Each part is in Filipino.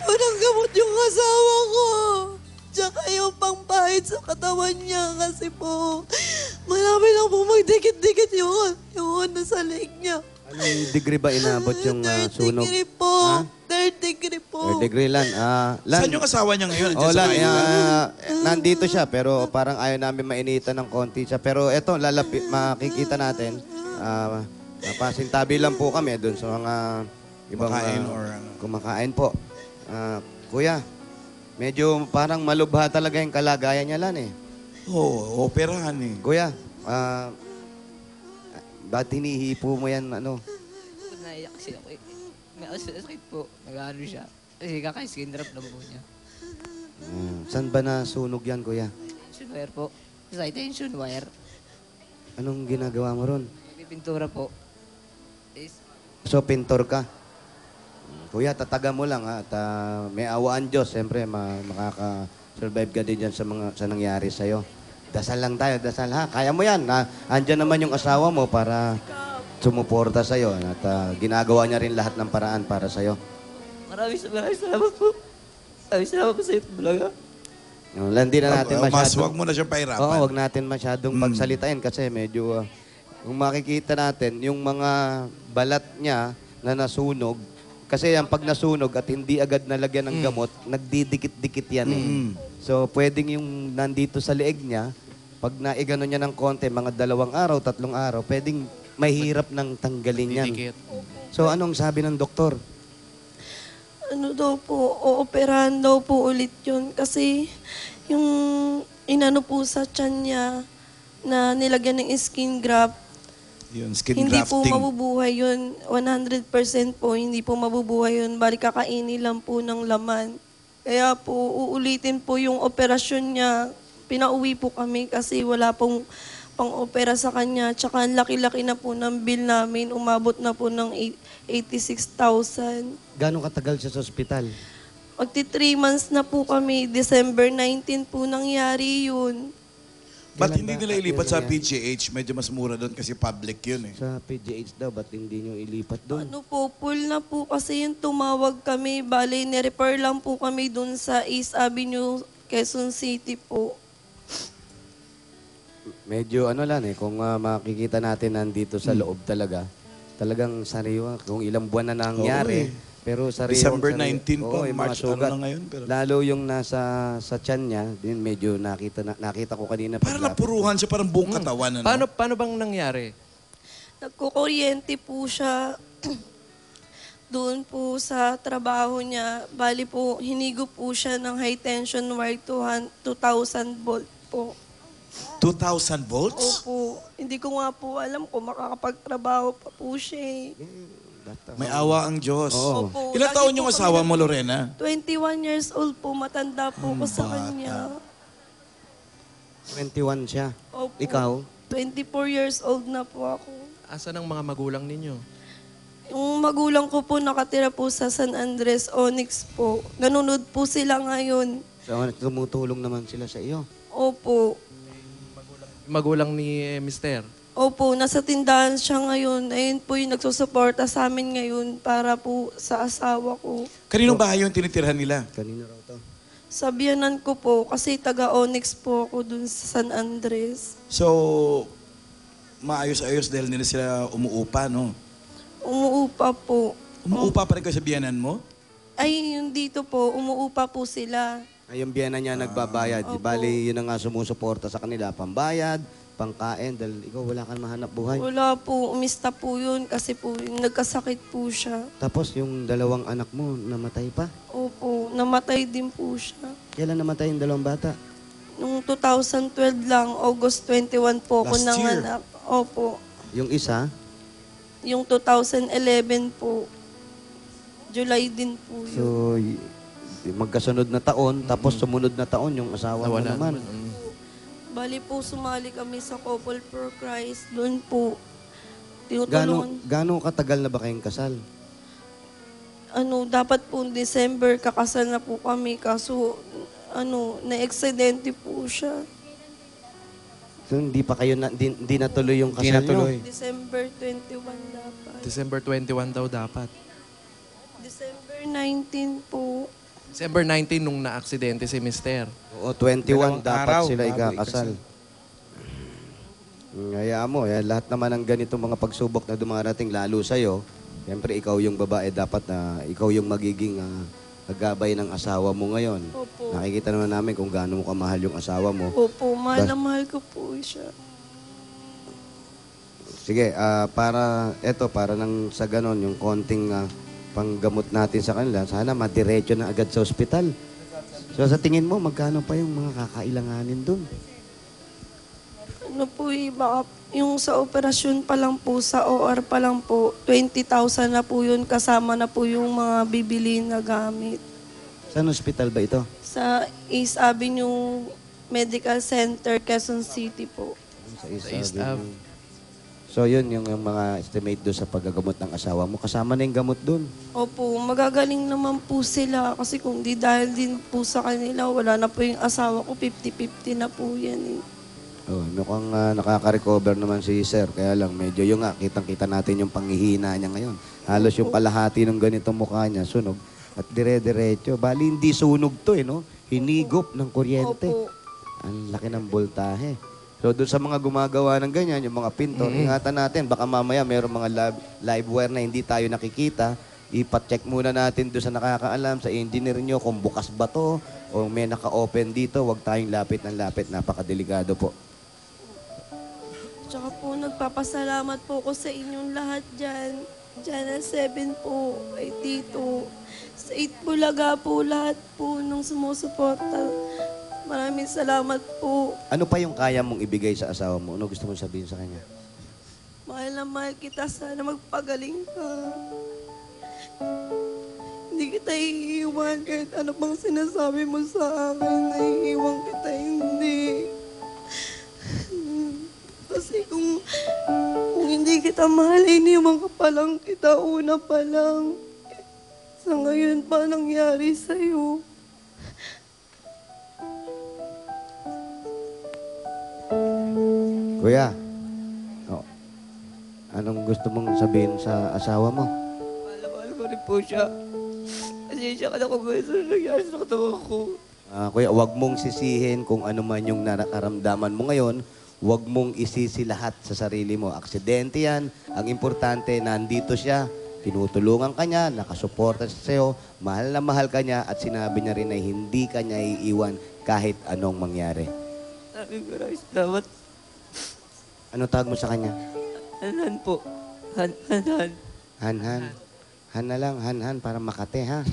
po ng gamot yung asawa ko. Tsaka yung pangpahid sa katawan niya kasi po marami lang po magdikit-dikit yung sa leg niya. Anong degree ba inabot yung Third sunog? degree po. Ha? Third degree po. 3rd degree, Lan. Lan, Saan yung asawa niya ngayon? oh, Nandiyan sa Lan, Maynila? nandito siya, pero parang ayaw namin mainitan ng konti siya. Pero eto, makikita natin, pasintabi lang po kami doon sa mga ibang Kumakain or ano? kumakain po. Kuya, medyo parang malubha talaga yung kalagayan niya, Lan eh. Oo, operahan eh. Kuya, ba't hinihipo mo yan, ano? Naiyak kasi ako eh. May sakit po. Nag-ano siya. Kasi kaka-skin drop na po niya. Saan ba nasunog yan, kuya? Tension wire po. Sa tension wire. Anong ginagawa mo ron? Nagpipintura po. Is, So, pintor ka? Kuya, tataga mo lang ha. At may awaan Diyos. Siyempre, makaka-survive ka din dyan sa nangyari sa'yo. Dasal lang tayo, dasal ha. Kaya mo yan. Andyan naman yung asawa mo para sumuporta sa'yo. At ginagawa niya rin lahat ng paraan para sa'yo. maraming salamat po. Maraming salamat po sa ito, Bulaga. Hindi na natin Mas masyadong... wag mo na siyang pahirapan. Oo, wag natin masyadong pagsalitain kasi medyo... kung makikita natin, yung mga balat niya na nasunog, kasi yan, pag nasunog at hindi agad nalagyan ng gamot, nagdidikit-dikit yan eh. So, pwedeng yung nandito sa leeg niya, pag naigano niya ng konti, mga 2 araw, 3 araw, pwedeng mahirap ng tanggalin yan. So, anong sabi ng doktor? Ano daw po, ooperahan daw po ulit yun. Kasi yung inano po sa tiyan niya na nilagyan ng skin graft, Yun, skin hindi grafting. po mabubuhay yun. 100% po, hindi po mabubuhay yun. Bali kakainin lang po ng laman. Kaya po, uulitin po yung operasyon niya. Pinauwi po kami kasi wala pong pang-opera sa kanya. Tsaka ang laki-laki na po ng bill namin. Umabot na po ng 86,000. Gano'ng katagal siya sa ospital? Magti 3 months na po kami. December 19 po nangyari yun. Ba't Kailan hindi ba? nila ilipat sa Kailan PGH? Medyo mas mura doon kasi public yun eh. Sa PGH daw, ba't hindi nyo ilipat doon? Ano po, full na po kasi yung tumawag kami. Bale, nirefer lang po kami dun sa East Avenue, Quezon City po. Medyo ano lang eh, kung makikita natin nandito sa loob talaga, talagang sariwa. Kung ilang buwan na nangyari, pero sariwa. December 19 pa, yung mga March ano sugat. na ngayon. Pero... Lalo yung nasa sa tiyan niya, din medyo nakita ko kanina. Parang napuruhan siya, parang buong katawan. Ano? Paano bang nangyari? Nagkukuryente po siya doon po sa trabaho niya. Bali po, hinigo po siya ng high tension wire 2,000 volt po. 2,000 volts? Opo. Hindi ko nga po alam kung makakapagtrabaho pa po siya eh. May awa ang Diyos. Oo. Opo. Ilang Lagi taon po yung kami asawa mo, Lorena? 21 years old po. Matanda po ko sa kanya. 21 siya. Opo. Ikaw? 24 years old na po ako. Asan ang mga magulang ninyo? Yung magulang ko po nakatira po sa San Andres, Onyx po. Nanonood po sila ngayon. So, tumutulong naman sila sa iyo. Opo. Magulang ni Mister. Opo, nasa tindahan siya ngayon. Ayun po yung nagsusuporta sa amin ngayon para po sa asawa ko. Kaninong bahay yung tinitirhan nila? Kanino raw to? Sa biyanan ko po, kasi taga-Onyx po ako dun sa San Andres. So, maayos-ayos dahil nila sila umuupa, no? Umuupa po. Umuupa pa rin kayo sa biyanan mo? Ay, yun dito po, umuupa po sila. Ay, yung biyana niya nagbabayad. Opo. Bali, yun ang nga sumusuporta sa kanila. Pambayad, pangkain, dahil ikaw wala kang mahanap buhay. Wala po, umista po yun kasi po nagkasakit po siya. Tapos yung 2 anak mo, namatay pa. Opo, namatay din po siya. Kailan namatay yung 2 bata? Noong 2012 lang, August 21 po ako Last year. nanganak. Opo. Yung isa, Yung 2011 po, July din po yun. so magkasunod na taon, tapos sumunod na taon yung asawa mo Nawala naman. naman. Bali po, sumali kami sa Couple for Christ. Doon po, Gano'ng tinutulungan. katagal na ba kayong kasal? Dapat po December, kakasal na po kami. Kaso, na-eksidente po siya. So, hindi pa kayo, hindi natuloy yung kasal natuloy. nyo? December 21 dapat. December 21 daw dapat. December 19 po. December 19 nung na-aksidente si Mister. Oo, 21 Dalawang dapat araw sila bago ikakasal. Hayaan mo, lahat naman ng ganito mga pagsubok na dumarating, lalo sa'yo, siyempre ikaw yung babae, dapat na ikaw yung magiging kagabay ng asawa mo ngayon. Opo. Nakikita naman namin kung gaano mo kamahal yung asawa mo. Opo, mahal na mahal ko po siya. Sige, para nang sa ganon, yung konting panggamot natin sa kanila, sana madiretso na agad sa ospital. So sa tingin mo, magkano pa yung mga kakailanganin dun? Ano po baka yung sa operasyon pa lang po, sa OR pa lang po, 20,000 na po yun, kasama na po yung mga bibili na gamit. Saan ospital ba ito? Sa East Avenue Medical Center, Quezon City po. Sa East Avenue. Ave. So yun yung mga estimate doon sa paggagamot ng asawa mo. Kasama na yung gamot doon. Opo, magagaling naman po sila kasi kung di dahil din po sa kanila, wala na po yung asawa ko, 50-50 na po yan eh. Oh, mukhang nakaka-recover naman si Sir. Kaya lang medyo yung kitang-kita natin yung panghihina niya ngayon. Halos yung kalahati ng ganitong mukha niya, sunog. At dire-diretso. Bali, hindi sunog to no? Hinigop ng kuryente. Opo. Ang laki ng voltahe. So doon sa mga gumagawa ng ganyan, yung mga pintor, ingatan natin. Baka mamaya mayroong mga live wire na hindi tayo nakikita. Ipa-check muna natin doon sa nakakaalam, sa engineer nyo, kung bukas ba to o may naka-open dito. Huwag tayong lapit ng lapit. Napakadelikado po. Tsaka po, nagpapasalamat po ko sa inyong lahat dyan. Diyan 7 po, ay Tito. Sa 8 Bulaga po, lahat po nung sumusuporta. Maraming salamat po. Ano pa yung kaya mong ibigay sa asawa mo? Ano gusto mong sabihin sa kanya? Mahal na mahal kita. Sana magpagaling ka. Hindi kita iiwan kahit ano pang sinasabi mo sa akin. Naiiwan kita, hindi. Kasi kung hindi kita mahal, iniwan ka pa lang kita una pa lang. Sa ngayon pa nangyari sa'yo. Kuya, anong gusto mong sabihin sa asawa mo? Mahal ko rin po siya. Kasi siya ka na kung gusto na nangyari sa katawan ko. Kuya, huwag mong sisihin kung ano man yung nararamdaman mo ngayon. Huwag mong isisi lahat sa sarili mo. Aksidente yan. Ang importante, nandito siya. Tinutulungan ka niya, nakasuporta siya sa'yo, mahal na mahal ka niya, at sinabi niya rin na hindi ka niya iiwan kahit anong mangyari. Maraming salamat. Ano tawag mo sa kanya? Han po. Han. Han. Han na lang, Han, para Makate, ha?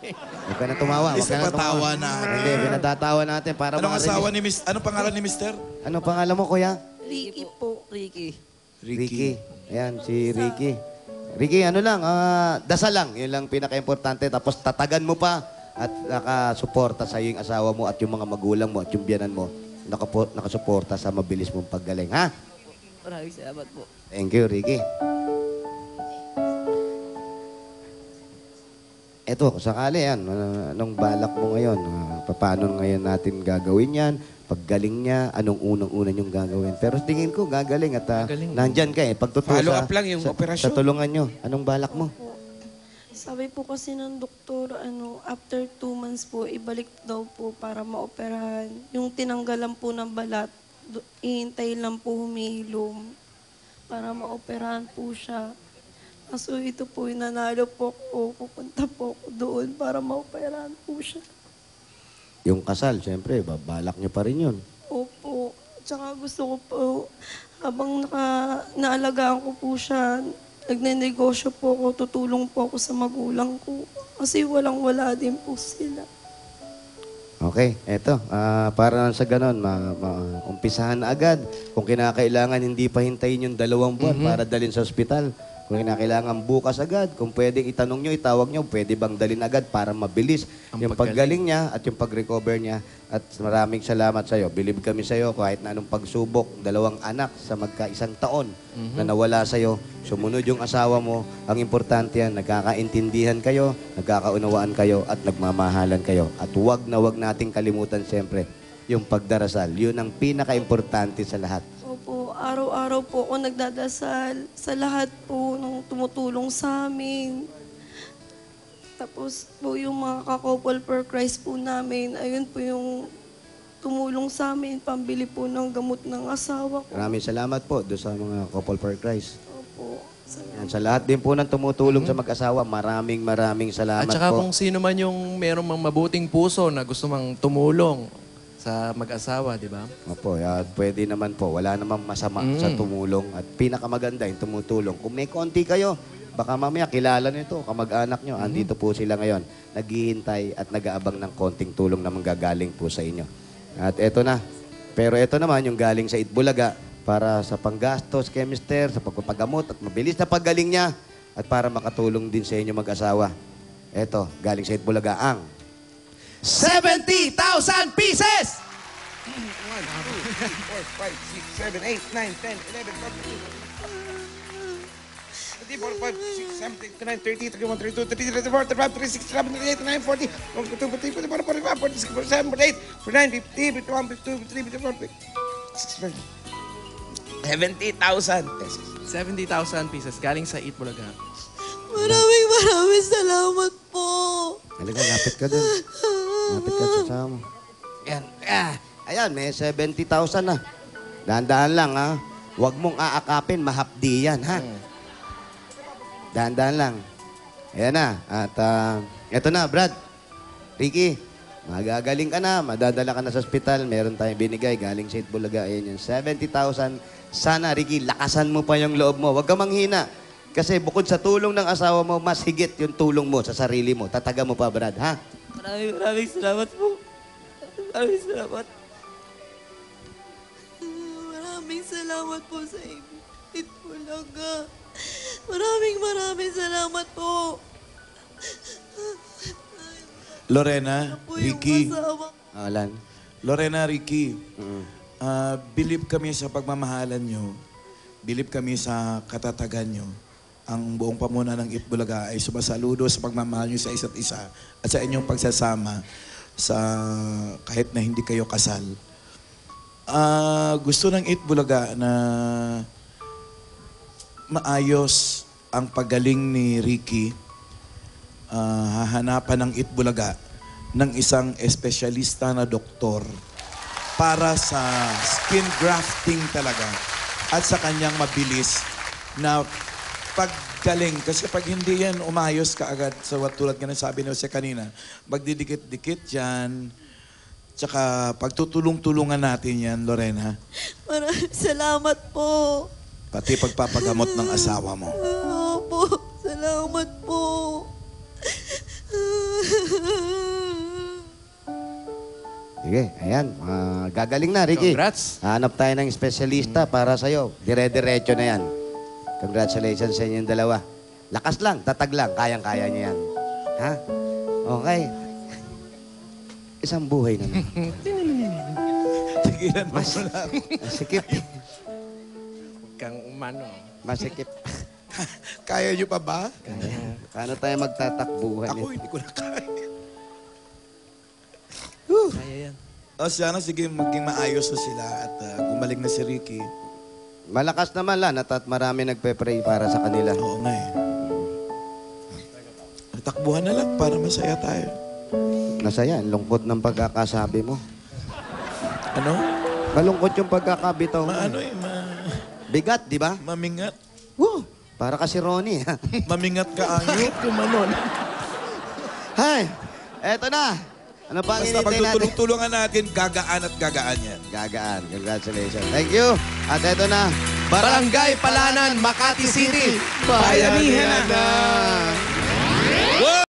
Huwag ka na tumawa, huwag ka na tumawa. Patawa natin. Hindi, pinatatawa natin para Anong makarinig. asawa ni Anong pangalan ni Mister? Ano pangalan mo, kuya? Ricky po. Ricky. Ricky. Ayan, si Ricky. Ricky, ano lang, dasal lang. Yun lang pinaka-importante. Tapos tatagan mo pa at nakasuporta sa yung asawa mo at yung mga magulang mo at yung biyanan mo. Nakasuporta sa mabilis mong paggaling, ha? Maraming salamat po. Thank you, Ricky. Eto, kung sakali yan, anong balak mo ngayon? Paano ngayon natin gagawin yan? Paggaling niya, anong unang-una niyong gagawin? Pero tingin ko, gagaling at Gagaling. nandyan ka eh. Pagtutuwa Follow up lang yung operasyon. Sa tulungan niyo, anong balak mo? Sabi po kasi ng doktor, after 2 months po, ibalik daw po para maoperahan. Yung tinanggalan po ng balat, ihintayin lang po humihilom para maoperahan po siya. Kaso ito po, nanalo po ako, pupunta po ako doon para maoperahan po siya. Yung kasal, siyempre, babalak niyo pa rin yun. Opo. Tsaka gusto ko po, habang naalagaan ko po siya, nagnenegosyo po ako, tutulong po ako sa magulang ko. Kasi walang-wala din po sila. Okay, eto. Para sa ganon, umpisahan na agad. Kung kinakailangan, hindi pa hintayin yung 2 buwan para dalhin sa ospital. Kung kinakailangan bukas agad, kung pwedeng itanong nyo, itawag nyo, pwede bang dalhin agad para mabilis Ang yung paggaling niya at yung pag-recover niya. At maraming salamat sa'yo. Believe kami sa'yo kahit na anong pagsubok, 2 anak sa magka-1 taon na nawala sa'yo. Sumunod yung asawa mo. Ang importante yan, nagkakaintindihan kayo, nagkakaunawaan kayo, at nagmamahalan kayo. At huwag na huwag nating kalimutan siyempre yung pagdarasal. Yun ang pinaka-importante sa lahat. Opo, araw-araw po ako nagdadasal sa lahat po nung tumutulong sa amin. Tapos po yung mga ka-couple for Christ po namin, ayun po yung tumulong sa amin, pambili po ng gamot ng asawa ko. Maraming salamat po doon sa mga couple for Christ. Opo. Yan, sa lahat din po ng tumutulong sa mag-asawa, maraming salamat At saka po. kung sino man yung meron mang mabuting puso na gusto mang tumulong sa mag-asawa, di ba? Opo, pwede naman po. Wala namang masama sa tumulong. At pinakamaganda yung tumutulong. Kung may konti kayo, baka mamaya kilala nito, kamag-anak nyo. Andito po sila ngayon. Naghihintay at nag-aabang ng konting tulong na manggagaling po sa inyo. At eto na. Pero eto naman yung galing sa Itbulaga para sa panggastos kay Mister, sa pagpapagamot at mabilis na paggaling niya at para makatulong din sa inyo mag-asawa. Eto, galing sa Itbulaga ang 70,000 pieces! 1, 2, 3, 4, 5, 6, 7, 8, 9, 10, 11, 12, 13, 14, 15, 16, 17, 18, 19, 20, 21, 22, 23, 24, 25, 26, 27, 28, 29, 40, 41, 42, 43, 44, 45, 46, 47, 48, 49, 50, 51, 52, 53, 54, 70,000 pesos. 70,000 pieces galing sa Eat Bulaga. Maraming salamat po. halika, lapit ka dun. Lapit ka sa kasama. Ayan. Ayan, may 70,000 na. Dahan-dahan lang, ha? Huwag mong aakapin, mahapdi yan, ha? Dahan-dahan lang. Ayan na. At eto na, Brad. Ricky, magagaling ka na. Madadala ka na sa ospital. Meron tayong binigay galing sa Itbulaga. Ayan yung 70,000. Sana, Ricky, lakasan mo pa yung loob mo. Huwag ka manghina. Kasi bukod sa tulong ng asawa mo, mas higit yung tulong mo sa sarili mo. Tataga mo pa, Brad, ha? Maraming salamat po. Maraming salamat. Maraming salamat po sa Itbulaga. Maraming salamat po. Lorena, Po yung Ricky. asawa. Alan. Lorena, Ricky. Mm. Believe kami sa pagmamahalan nyo. Believe kami sa katatagan nyo. Ang buong pamuna ng Itbulaga ay sumasaludo sa pagmamahal nyo sa isa't isa at sa inyong pagsasama sa kahit na hindi kayo kasal. Gusto ng Itbulaga na maayos ang paggaling ni Ricky. Hahanapan ng Itbulaga ng isang espesyalista na doktor para sa skin grafting talaga at sa kanyang mabilis na paggaling. Kasi pag hindi yan umayos kaagad sa tulad nga ng sabi ni Jose kanina, magdidikit-dikit yan. Tsaka pagtutulong-tulungan natin yan, Lorena. Maraming salamat po. Pati pagpapagamot ng asawa mo. Opo, salamat po. Sige, ayan. Gagaling na, Ricky. Congrats. Hanap tayo ng espesyalista para sa'yo. Dire-diretso na yan. Congratulations sa inyong dalawa. Lakas lang, tatag lang. Kayang-kaya niya yan. Ha? Okay. Isang buhay na naman. Tigilan mo lang. Masikip. Huwag kang umano. Masikip. Kaya nyo pa ba? Kaya. Paano tayo magtatakbuhan? Ako, hindi ko na kaya. Kaya yan. O sana sige, maging maayos na sila at gumaling na si Ricky. Malakas naman lan at marami nagpe-pray para sa kanila. Oo nga eh. Takbuhan na lang para masaya tayo. Nasaya, ang lungkot ng pagkakasabi mo. Ano? Malungkot yung pagkakabitaw mo. Maano eh, Bigat, di ba? mamingat. Woo! Para kasi Ronnie. ha? Mamingat ka angyo. Kumanon. Hay! Eto na! Ano pa ang Basta hinintay natin? pagtutulong-tulungan natin, gagaan at gagaan yan. Gagaan. Congratulations. Thank you. At eto na. Barangay Palanan, Makati City. Bayanihan na.